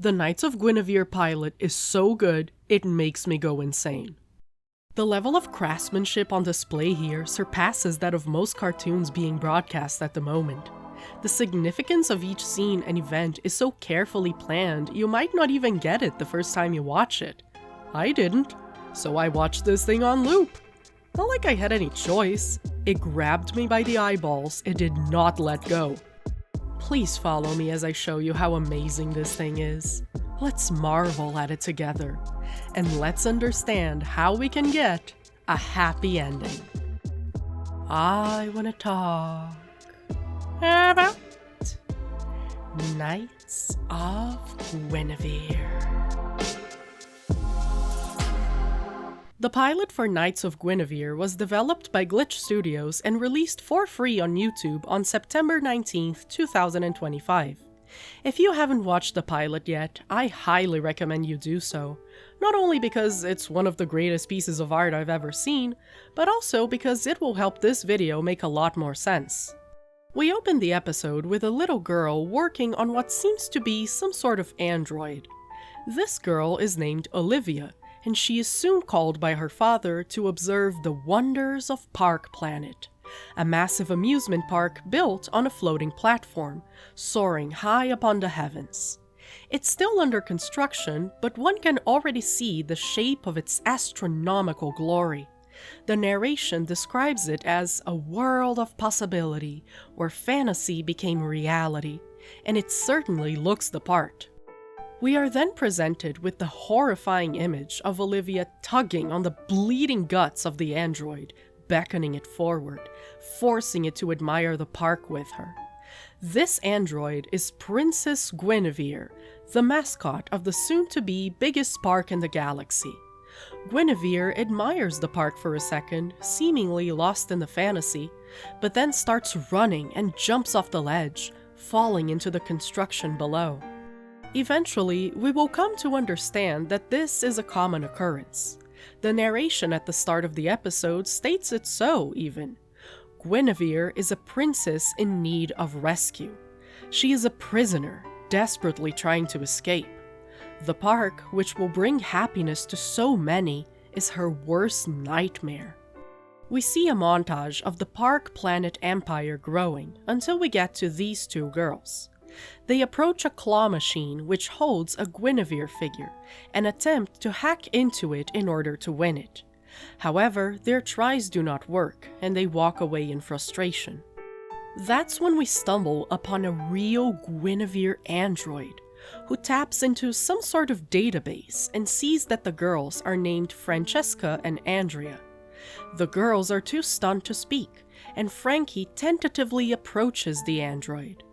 The Knights of Gwynavir pilot is so good, it makes me go insane. The level of craftsmanship on display here surpasses that of most cartoons being broadcast at the moment. The significance of each scene and event is so carefully planned, you might not even get it the first time you watch it. I didn't, so I watched this thing on loop. Not like I had any choice. It grabbed me by the eyeballs, it did not let go. Please follow me as I show you how amazing this thing is. Let's marvel at it together, and let's understand how we can get a happy ending. I wanna talk about Knights of Gwynavir. The pilot for Knights of Gwynavir was developed by Glitch Studios and released for free on YouTube on September 19th, 2025. If you haven't watched the pilot yet, I highly recommend you do so, not only because it's one of the greatest pieces of art I've ever seen, but also because it will help this video make a lot more sense. We open the episode with a little girl working on what seems to be some sort of android. This girl is named Olivia, and she is soon called by her father to observe the wonders of Park Planet, a massive amusement park built on a floating platform, soaring high upon the heavens. It's still under construction, but one can already see the shape of its astronomical glory. The narration describes it as a world of possibility, where fantasy became reality, and it certainly looks the part. We are then presented with the horrifying image of Olivia tugging on the bleeding guts of the android, beckoning it forward, forcing it to admire the park with her. This android is Princess Guinevere, the mascot of the soon-to-be biggest park in the galaxy. Guinevere admires the park for a second, seemingly lost in the fantasy, but then starts running and jumps off the ledge, falling into the construction below. Eventually, we will come to understand that this is a common occurrence. The narration at the start of the episode states it so, even. Gwynavir is a princess in need of rescue. She is a prisoner, desperately trying to escape. The park, which will bring happiness to so many, is her worst nightmare. We see a montage of the Park Planet Empire growing until we get to these two girls. They approach a claw machine which holds a Guinevere figure and attempt to hack into it in order to win it. However, their tries do not work and they walk away in frustration. That's when we stumble upon a real Guinevere android who taps into some sort of database and sees that the girls are named Francesca and Andrea. The girls are too stunned to speak, and Frankie tentatively approaches the android.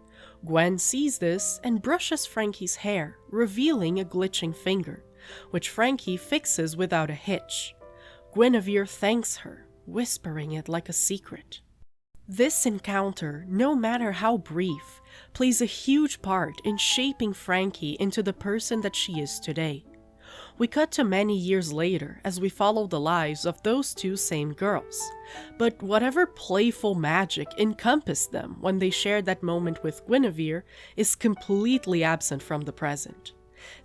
Gwen sees this and brushes Frankie's hair, revealing a glitching finger, which Frankie fixes without a hitch. Gwynavir thanks her, whispering it like a secret. This encounter, no matter how brief, plays a huge part in shaping Frankie into the person that she is today. We cut to many years later as we follow the lives of those two same girls, but whatever playful magic encompassed them when they shared that moment with Guinevere is completely absent from the present.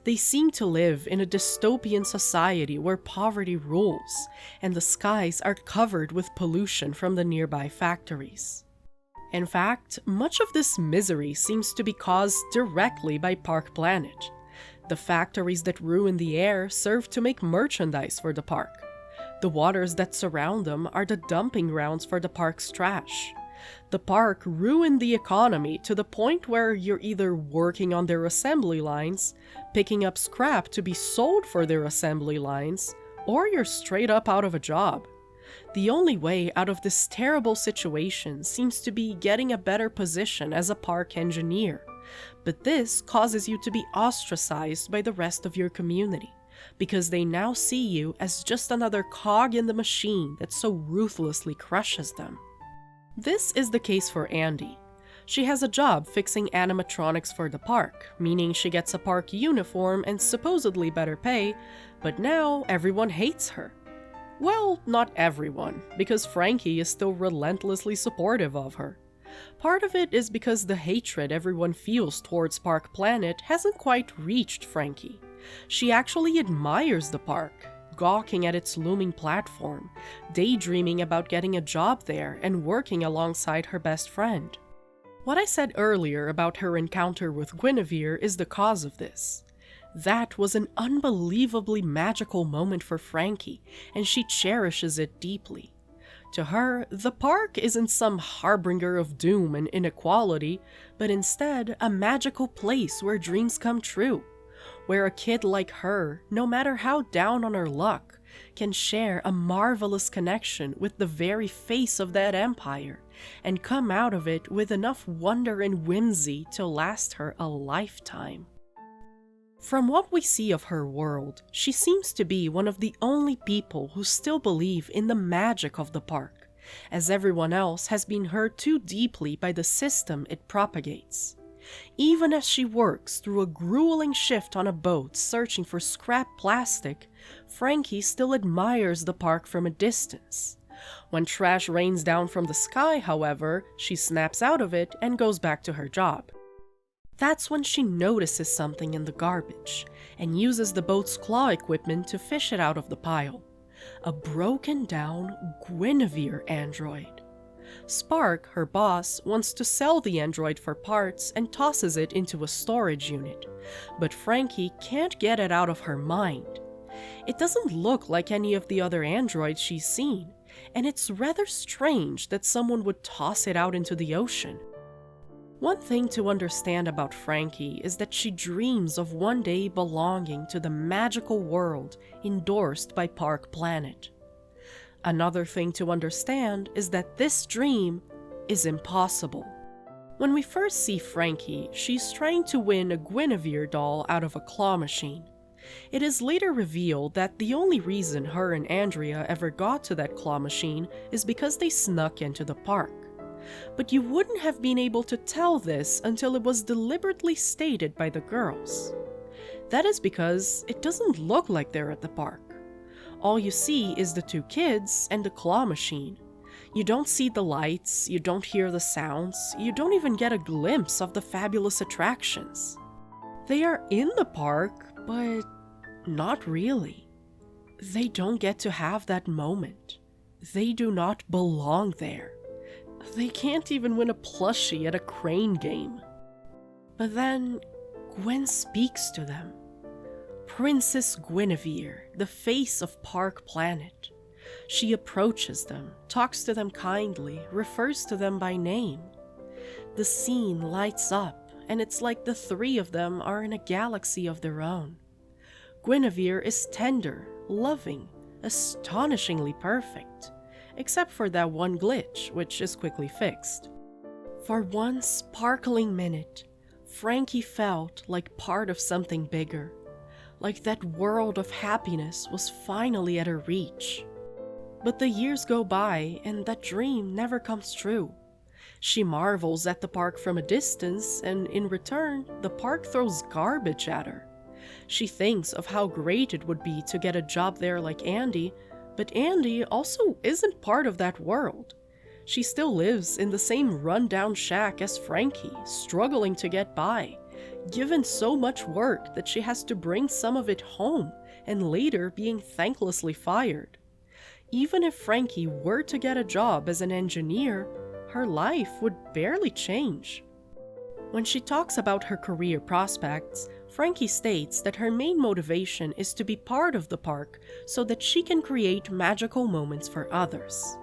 They seem to live in a dystopian society where poverty rules, and the skies are covered with pollution from the nearby factories. In fact, much of this misery seems to be caused directly by Park Planet. The factories that ruin the air serve to make merchandise for the park. The waters that surround them are the dumping grounds for the park's trash. The park ruined the economy to the point where you're either working on their assembly lines, picking up scrap to be sold for their assembly lines, or you're straight up out of a job. The only way out of this terrible situation seems to be getting a better position as a park engineer. But this causes you to be ostracized by the rest of your community, because they now see you as just another cog in the machine that so ruthlessly crushes them. This is the case for Andy. She has a job fixing animatronics for the park, meaning she gets a park uniform and supposedly better pay, but now everyone hates her. Well, not everyone, because Frankie is still relentlessly supportive of her. Part of it is because the hatred everyone feels towards Park Planet hasn't quite reached Frankie. She actually admires the park, gawking at its looming platform, daydreaming about getting a job there and working alongside her best friend. What I said earlier about her encounter with Guinevere is the cause of this. That was an unbelievably magical moment for Frankie, and she cherishes it deeply. To her, the park isn't some harbinger of doom and inequality, but instead a magical place where dreams come true, where a kid like her, no matter how down on her luck, can share a marvelous connection with the very face of that empire, and come out of it with enough wonder and whimsy to last her a lifetime. From what we see of her world, she seems to be one of the only people who still believe in the magic of the park, as everyone else has been hurt too deeply by the system it propagates. Even as she works through a grueling shift on a boat searching for scrap plastic, Frankie still admires the park from a distance. When trash rains down from the sky, however, she snaps out of it and goes back to her job. That's when she notices something in the garbage, and uses the boat's claw equipment to fish it out of the pile. A broken down Gwynavir android. Spark, her boss, wants to sell the android for parts and tosses it into a storage unit, but Frankie can't get it out of her mind. It doesn't look like any of the other androids she's seen, and it's rather strange that someone would toss it out into the ocean. One thing to understand about Frankie is that she dreams of one day belonging to the magical world endorsed by Park Planet. Another thing to understand is that this dream is impossible. When we first see Frankie, she's trying to win a Guinevere doll out of a claw machine. It is later revealed that the only reason her and Andrea ever got to that claw machine is because they snuck into the park. But you wouldn't have been able to tell this until it was deliberately stated by the girls. That is because it doesn't look like they're at the park. All you see is the two kids and the claw machine. You don't see the lights, you don't hear the sounds, you don't even get a glimpse of the fabulous attractions. They are in the park, but not really. They don't get to have that moment. They do not belong there. They can't even win a plushie at a crane game. But then, Gwen speaks to them. Princess Guinevere, the face of Park Planet. She approaches them, talks to them kindly, refers to them by name. The scene lights up, and it's like the three of them are in a galaxy of their own. Guinevere is tender, loving, astonishingly perfect. Except for that one glitch, which is quickly fixed. For one sparkling minute, Frankie felt like part of something bigger, like that world of happiness was finally at her reach. But the years go by and that dream never comes true. She marvels at the park from a distance, and in return, the park throws garbage at her. She thinks of how great it would be to get a job there like Andy, but Andy also isn't part of that world. She still lives in the same rundown shack as Frankie, struggling to get by, given so much work that she has to bring some of it home, and later being thanklessly fired. Even if Frankie were to get a job as an engineer, her life would barely change. When she talks about her career prospects, Frankie states that her main motivation is to be part of the park so that she can create magical moments for others.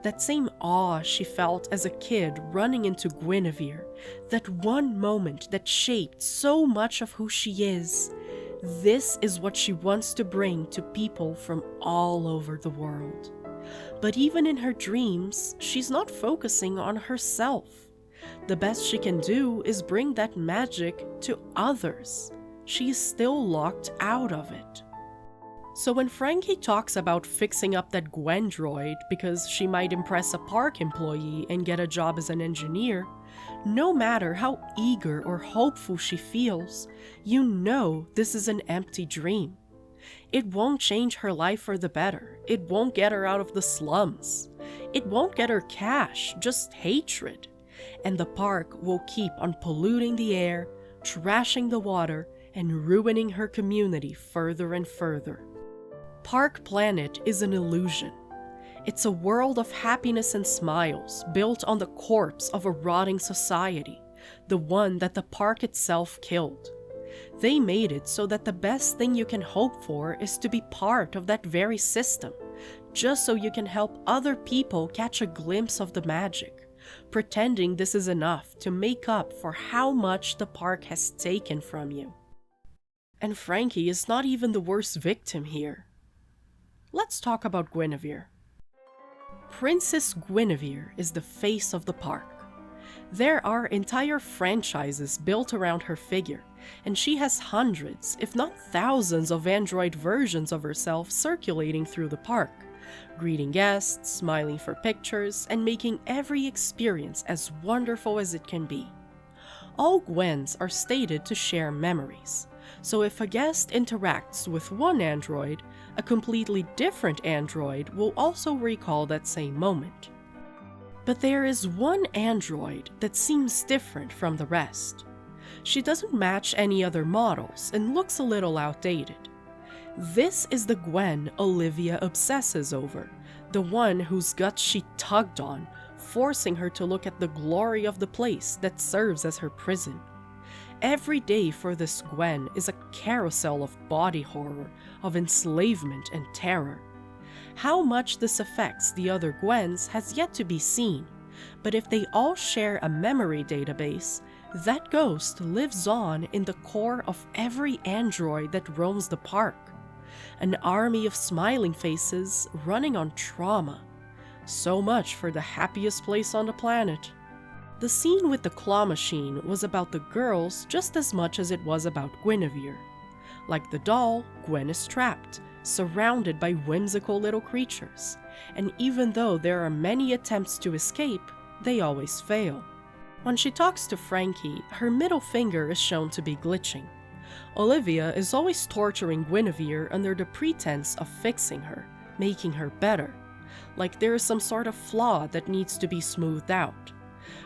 That same awe she felt as a kid running into Guinevere, that one moment that shaped so much of who she is, this is what she wants to bring to people from all over the world. But even in her dreams, she's not focusing on herself. The best she can do is bring that magic to others. She is still locked out of it. So when Frankie talks about fixing up that Gwendroid because she might impress a park employee and get a job as an engineer, no matter how eager or hopeful she feels, you know this is an empty dream. It won't change her life for the better. It won't get her out of the slums. It won't get her cash, just hatred. and the park will keep on polluting the air, trashing the water, and ruining her community further and further. Park Planet is an illusion. It's a world of happiness and smiles built on the corpse of a rotting society, the one that the park itself killed. They made it so that the best thing you can hope for is to be part of that very system, just so you can help other people catch a glimpse of the magic, pretending this is enough to make up for how much the park has taken from you. And Frankie is not even the worst victim here. Let's talk about Guinevere. Princess Guinevere is the face of the park. There are entire franchises built around her figure, and she has hundreds, if not thousands, of android versions of herself circulating through the park, greeting guests, smiling for pictures, and making every experience as wonderful as it can be. All Gwens are stated to share memories, so if a guest interacts with one android, a completely different android will also recall that same moment. But there is one android that seems different from the rest. She doesn't match any other models and looks a little outdated. This is the Gwen Olivia obsesses over, the one whose guts she tugged on, forcing her to look at the glory of the place that serves as her prison. Every day for this Gwen is a carousel of body horror, of enslavement and terror. How much this affects the other Gwens has yet to be seen, but if they all share a memory database, that ghost lives on in the core of every android that roams the park. An army of smiling faces running on trauma. So much for the happiest place on the planet. The scene with the claw machine was about the girls just as much as it was about Guinevere. Like the doll, Gwen is trapped, surrounded by whimsical little creatures, and even though there are many attempts to escape, they always fail. When she talks to Frankie, her middle finger is shown to be glitching. Olivia is always torturing Gwynavir under the pretense of fixing her, making her better, like there is some sort of flaw that needs to be smoothed out.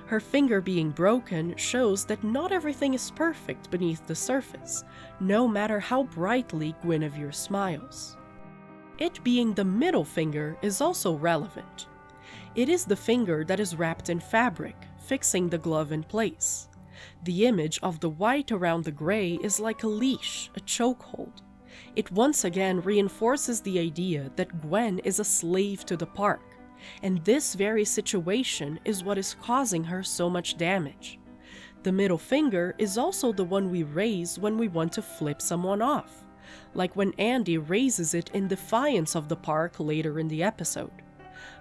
Her finger being broken shows that not everything is perfect beneath the surface, no matter how brightly Guinevere smiles. It being the middle finger is also relevant. It is the finger that is wrapped in fabric, fixing the glove in place. The image of the white around the gray is like a leash, a chokehold. It once again reinforces the idea that Gwen is a slave to the park, and this very situation is what is causing her so much damage. The middle finger is also the one we raise when we want to flip someone off, like when Andy raises it in defiance of the park later in the episode.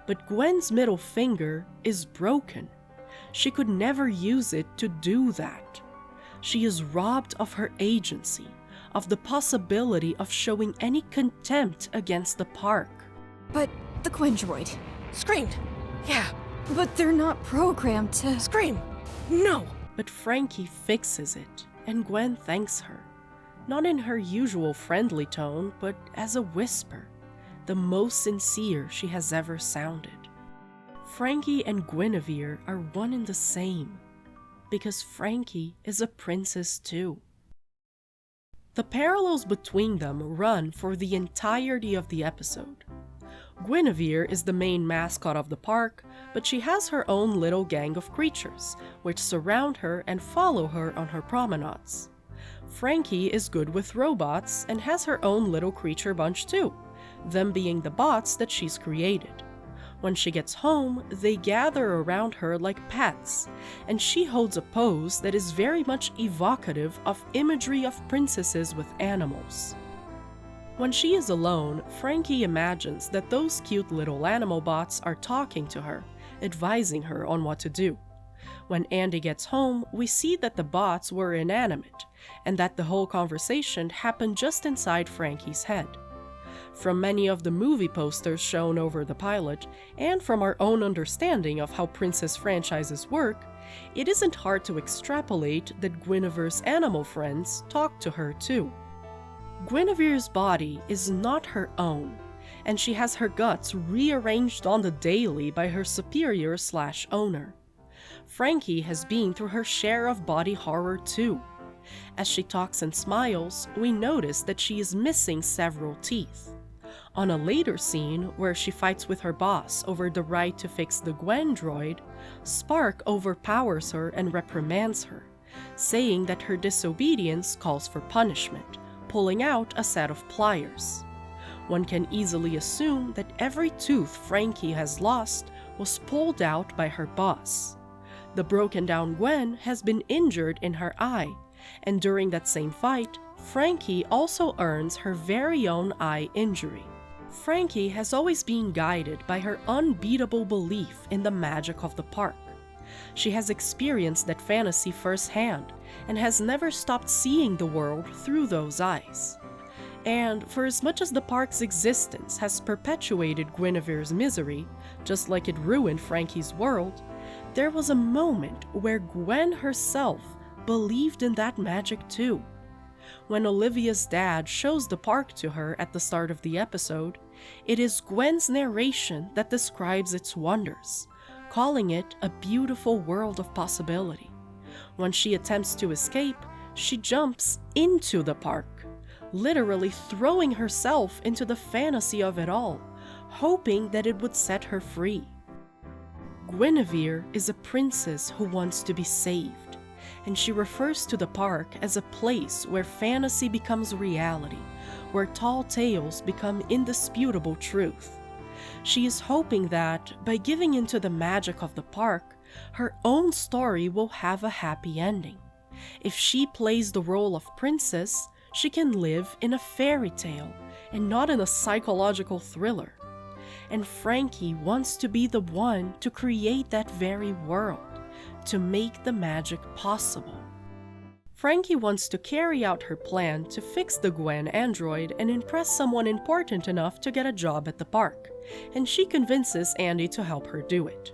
But Gwen's middle finger is broken. She could never use it to do that. She is robbed of her agency, of the possibility of showing any contempt against the park. But the Gwendroid Screamed. Yeah. But they're not programmed to Scream. No. But Frankie fixes it, and Gwen thanks her. Not in her usual friendly tone, but as a whisper, the most sincere she has ever sounded. Frankie and Gwynavir are one and the same, because Frankie is a princess too. The parallels between them run for the entirety of the episode. Guinevere is the main mascot of the park, but she has her own little gang of creatures, which surround her and follow her on her promenades. Frankie is good with robots and has her own little creature bunch too, them being the bots that she's created. When she gets home, they gather around her like pets, and she holds a pose that is very much evocative of imagery of princesses with animals. When she is alone, Frankie imagines that those cute little animal bots are talking to her, advising her on what to do. When Andy gets home, we see that the bots were inanimate, and that the whole conversation happened just inside Frankie's head. From many of the movie posters shown over the pilot, and from our own understanding of how princess franchises work, it isn't hard to extrapolate that Guinevere's animal friends talk to her too. Guinevere's body is not her own, and she has her guts rearranged on the daily by her superior/owner. Frankie has been through her share of body horror too. As she talks and smiles, we notice that she is missing several teeth. On a later scene, where she fights with her boss over the right to fix the Gwen droid, Spark overpowers her and reprimands her, saying that her disobedience calls for punishment, pulling out a set of pliers. One can easily assume that every tooth Frankie has lost was pulled out by her boss. The broken-down Gwen has been injured in her eye, and during that same fight, Frankie also earns her very own eye injury. Frankie has always been guided by her unbeatable belief in the magic of the park. She has experienced that fantasy firsthand and has never stopped seeing the world through those eyes. And for as much as the park's existence has perpetuated Guinevere's misery, just like it ruined Frankie's world, there was a moment where Gwen herself believed in that magic too. When Olivia's dad shows the park to her at the start of the episode, it is Gwen's narration that describes its wonders, calling it a beautiful world of possibility. When she attempts to escape, she jumps into the park, literally throwing herself into the fantasy of it all, hoping that it would set her free. Gwynavir is a princess who wants to be saved, and she refers to the park as a place where fantasy becomes reality, where tall tales become indisputable truth. She is hoping that, by giving into the magic of the park, her own story will have a happy ending. If she plays the role of princess, she can live in a fairy tale and not in a psychological thriller. And Frankie wants to be the one to create that very world, to make the magic possible. Frankie wants to carry out her plan to fix the Gwen android and impress someone important enough to get a job at the park, and she convinces Andy to help her do it.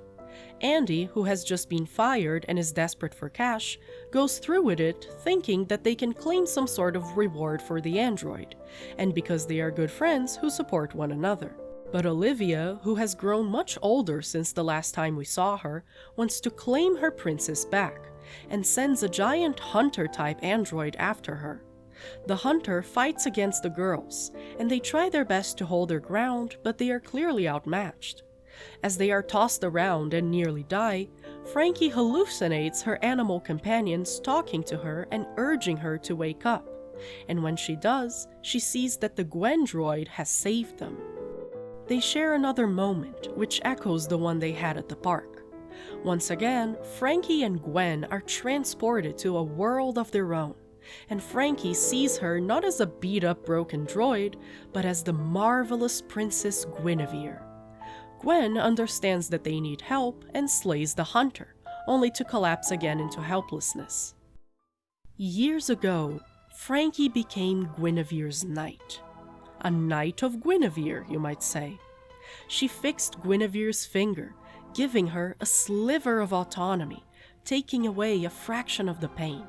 Andy, who has just been fired and is desperate for cash, goes through with it thinking that they can claim some sort of reward for the android, and because they are good friends who support one another. But Olivia, who has grown much older since the last time we saw her, wants to claim her princess back, and sends a giant hunter-type android after her. The hunter fights against the girls, and they try their best to hold their ground, but they are clearly outmatched. As they are tossed around and nearly die, Frankie hallucinates her animal companions talking to her and urging her to wake up, and when she does, she sees that the Gwen droid has saved them. They share another moment, which echoes the one they had at the park. Once again, Frankie and Gwen are transported to a world of their own, and Frankie sees her not as a beat-up broken droid, but as the marvelous Princess Guinevere. Gwen understands that they need help and slays the hunter, only to collapse again into helplessness. Years ago, Frankie became Guinevere's knight. A knight of Gwynavir, you might say. She fixed Guinevere's finger, giving her a sliver of autonomy, taking away a fraction of the pain.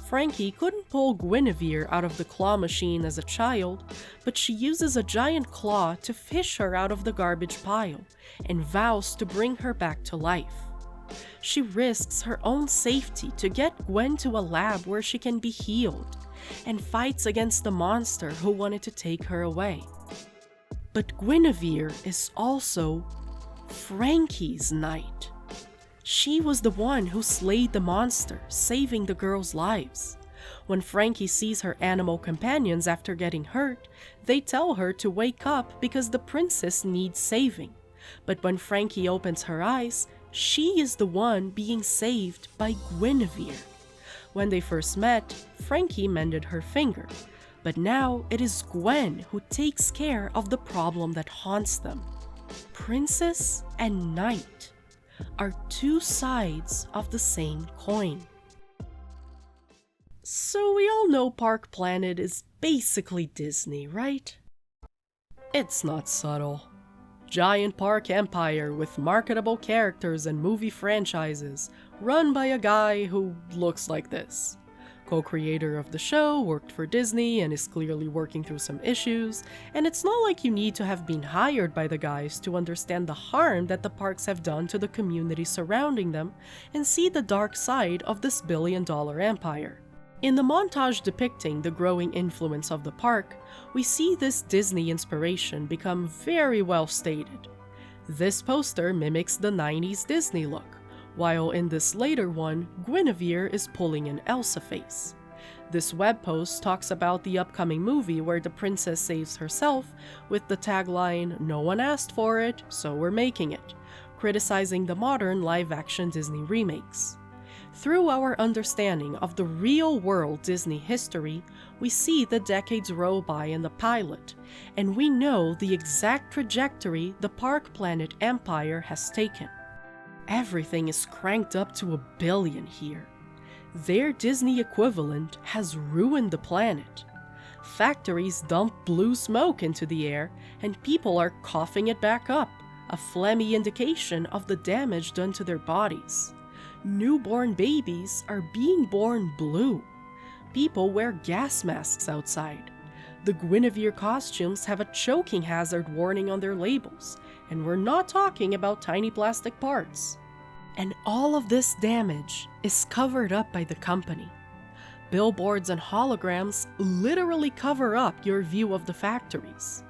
Frankie couldn't pull Guinevere out of the claw machine as a child, but she uses a giant claw to fish her out of the garbage pile, and vows to bring her back to life. She risks her own safety to get Gwen to a lab where she can be healed, and fights against the monster who wanted to take her away. But Gwynavir is also Frankie's knight. She was the one who slayed the monster, saving the girls' lives. When Frankie sees her animal companions after getting hurt, they tell her to wake up because the princess needs saving. But when Frankie opens her eyes, she is the one being saved by Gwynavir. When they first met, Frankie mended her finger, but now it is Gwen who takes care of the problem that haunts them. Princess and knight are two sides of the same coin. So we all know Park Planet is basically Disney, right? It's not subtle. Giant park empire with marketable characters and movie franchises, run by a guy who looks like this. co-creator of the show, worked for Disney and is clearly working through some issues, and it's not like you need to have been hired by the guys to understand the harm that the parks have done to the community surrounding them and see the dark side of this billion-dollar empire. In the montage depicting the growing influence of the park, we see this Disney inspiration become very well stated. This poster mimics the 90s Disney look, while in this later one, Guinevere is pulling an Elsa face. This web post talks about the upcoming movie where the princess saves herself with the tagline, "No one asked for it, so we're making it," criticizing the modern live-action Disney remakes. Through our understanding of the real-world Disney history, we see the decades roll by in the pilot, and we know the exact trajectory the Park Planet Empire has taken. Everything is cranked up to 1 billion here. Their Disney equivalent has ruined the planet. Factories dump blue smoke into the air, and people are coughing it back up, a phlegmy indication of the damage done to their bodies. Newborn babies are being born blue. People wear gas masks outside. The Guinevere costumes have a choking hazard warning on their labels, and we're not talking about tiny plastic parts. And all of this damage is covered up by the company. Billboards and holograms literally cover up your view of the factories.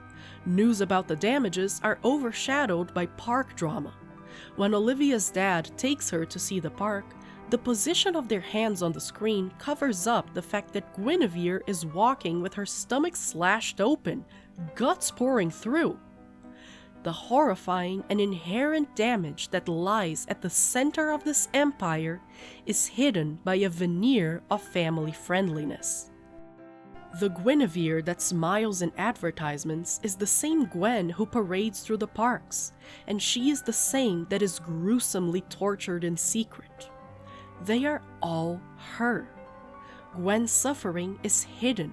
News about the damages are overshadowed by park drama. When Olivia's dad takes her to see the park, the position of their hands on the screen covers up the fact that Guinevere is walking with her stomach slashed open, guts pouring through. The horrifying and inherent damage that lies at the center of this empire is hidden by a veneer of family friendliness. The Guinevere that smiles in advertisements is the same Gwen who parades through the parks, and she is the same that is gruesomely tortured in secret. They are all her. Gwen's suffering is hidden,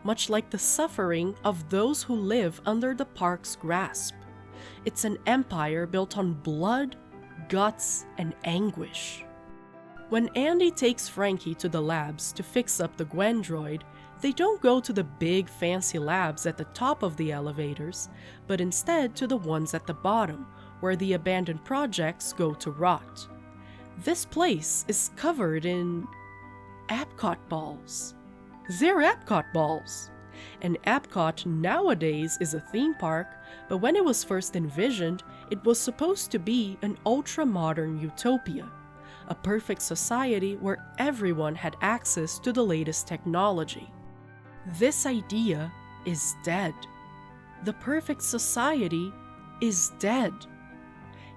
much like the suffering of those who live under the park's grasp. It's an empire built on blood, guts, and anguish. When Andy takes Frankie to the labs to fix up the Gwen droid, they don't go to the big fancy labs at the top of the elevators, but instead to the ones at the bottom, where the abandoned projects go to rot. This place is covered in Epcot balls. They're Epcot balls! And Epcot nowadays is a theme park, but when it was first envisioned, it was supposed to be an ultra-modern utopia, a perfect society where everyone had access to the latest technology. This idea is dead. The perfect society is dead.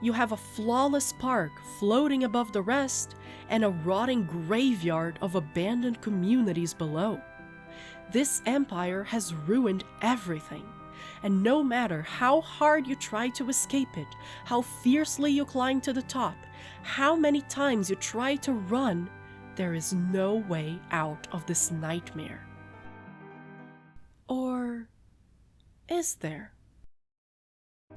You have a flawless park floating above the rest and a rotting graveyard of abandoned communities below. This empire has ruined everything, and no matter how hard you try to escape it, how fiercely you climb to the top, how many times you try to run, there is no way out of this nightmare. Or is there?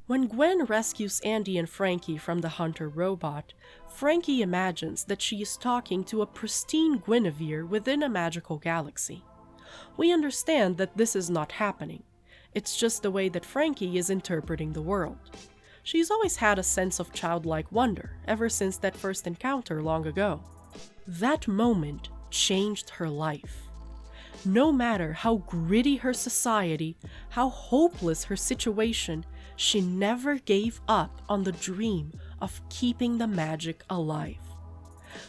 When Gwen rescues Andy and Frankie from the hunter robot, Frankie imagines that she is talking to a pristine Guinevere within a magical galaxy. We understand that this is not happening. It's just the way that Frankie is interpreting the world. She's always had a sense of childlike wonder ever since that first encounter long ago. That moment changed her life. No matter how gritty her society, how hopeless her situation, she never gave up on the dream of keeping the magic alive.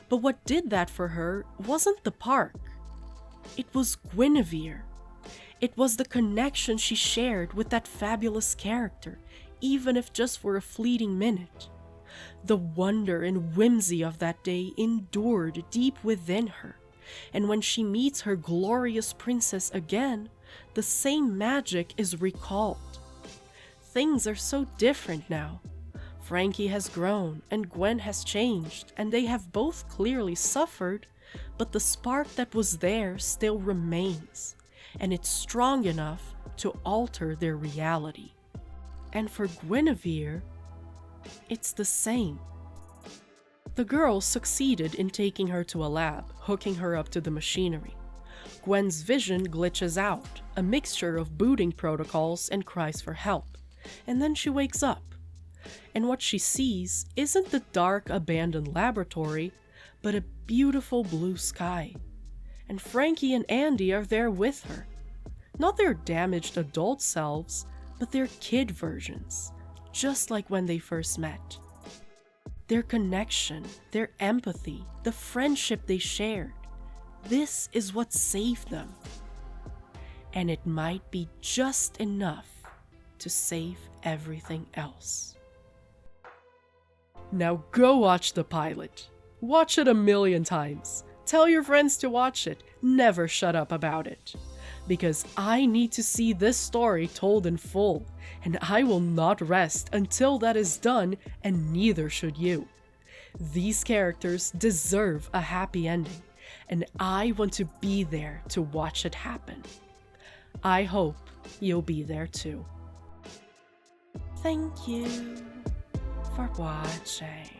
But what did that for her wasn't the park. It was Gwynavir. It was the connection she shared with that fabulous character, even if just for a fleeting minute. The wonder and whimsy of that day endured deep within her, and when she meets her glorious princess again, the same magic is recalled. Things are so different now. Frankie has grown and Gwen has changed, and they have both clearly suffered, but the spark that was there still remains, and it's strong enough to alter their reality. And for Gwynavir, it's the same. The girls succeeded in taking her to a lab, hooking her up to the machinery. Gwen's vision glitches out, a mixture of booting protocols and cries for help, and then she wakes up. And what she sees isn't the dark, abandoned laboratory, but a beautiful blue sky. And Frankie and Andy are there with her. Not their damaged adult selves, but their kid versions, just like when they first met. Their connection, their empathy, the friendship they shared. This is what saved them. And it might be just enough to save everything else. Now go watch the pilot. Watch it 1,000,000 times. Tell your friends to watch it. Never shut up about it. Because I need to see this story told in full, and I will not rest until that is done, and neither should you. These characters deserve a happy ending, and I want to be there to watch it happen. I hope you'll be there too. Thank you for watching.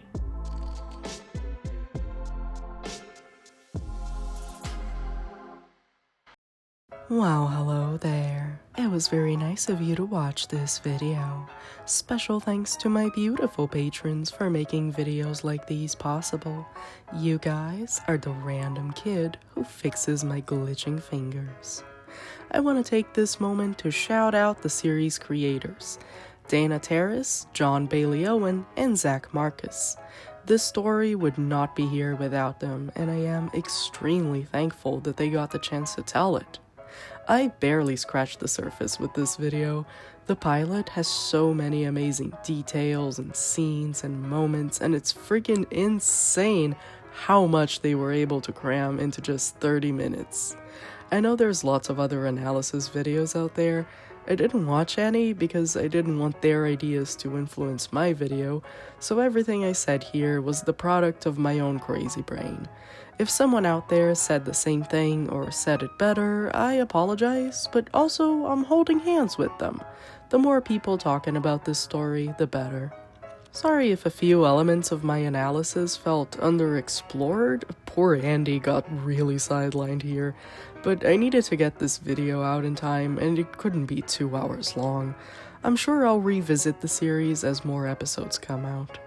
Wow, hello there. It was very nice of you to watch this video. Special thanks to my beautiful patrons for making videos like these possible. You guys are the random kid who fixes my glitching fingers. I want to take this moment to shout out the series creators, Dana Terrace, John Bailey Owen, and Zach Marcus. This story would not be here without them, and I am extremely thankful that they got the chance to tell it. I barely scratched the surface with this video. The pilot has so many amazing details and scenes and moments, and it's freaking insane how much they were able to cram into just 30 minutes. I know there's lots of other analysis videos out there. I didn't watch any because I didn't want their ideas to influence my video, so everything I said here was the product of my own crazy brain. If someone out there said the same thing or said it better, I apologize, but also I'm holding hands with them. The more people talking about this story, the better. Sorry if a few elements of my analysis felt underexplored. Poor Andy got really sidelined here, but I needed to get this video out in time and it couldn't be 2 hours long. I'm sure I'll revisit the series as more episodes come out.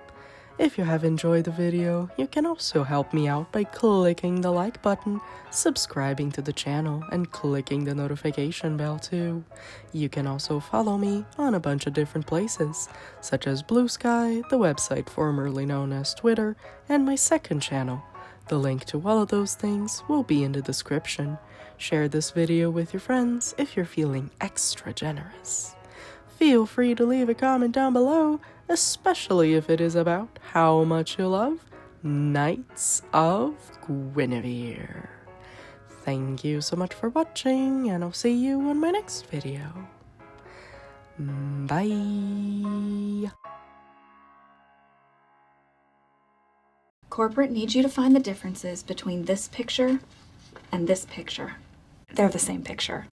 If you have enjoyed the video, you can also help me out by clicking the like button, subscribing to the channel, and clicking the notification bell too. You can also follow me on a bunch of different places, such as Blue Sky, the website formerly known as Twitter, and my second channel. The link to all of those things will be in the description. Share this video with your friends if you're feeling extra generous. Feel free to leave a comment down below, especially if it is about how much you love Knights of Guinevere. Thank you so much for watching, and I'll see you in my next video. Bye! Corporate needs you to find the differences between this picture and this picture. They're the same picture.